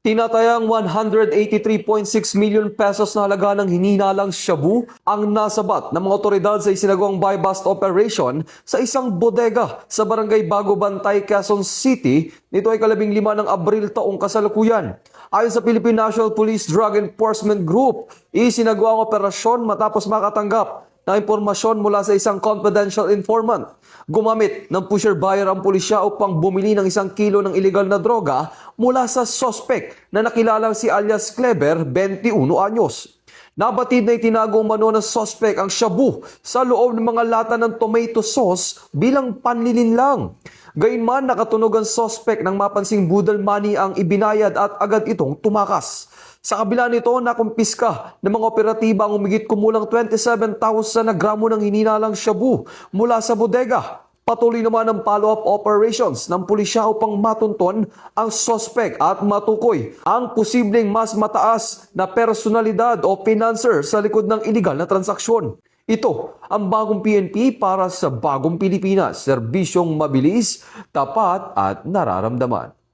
Tinatayang 183.6 million pesos na halaga ng hininalang shabu ang nasabat ng mga otoridad sa isinagawang buy-bust operation sa isang bodega sa barangay Bago Bantay, Quezon City. Nito ay 15 ng Abril taong kasalukuyan. Ayon sa Philippine National Police Drug Enforcement Group, isinagawa ang operasyon matapos makatanggap na impormasyon mula sa isang confidential informant. Gumamit ng pusher buyer ang pulisya upang bumili ng 1 kilo ng iligal na droga mula sa suspect na nakilalang si alias Kleber, 21 anyos. Nabatid na itinago umano ng suspect ang shabu sa loob ng mga lata ng tomato sauce bilang panlilinlang. Gayunman, nakatunog ang suspect nang mapansing budol money ang ibinayad at agad itong tumakas. Sa kabila nito, nakumpiska ng mga operatiba ang umigit kumulang 27,000 na gramo ng hininalang shabu mula sa bodega. Patuloy naman ang follow-up operations ng pulisya upang matunton ang suspect at matukoy ang posibleng mas mataas na personalidad o financer sa likod ng iligal na transaksyon. Ito ang bagong PNP para sa bagong Pilipinas, serbisyong mabilis, tapat at nararamdaman.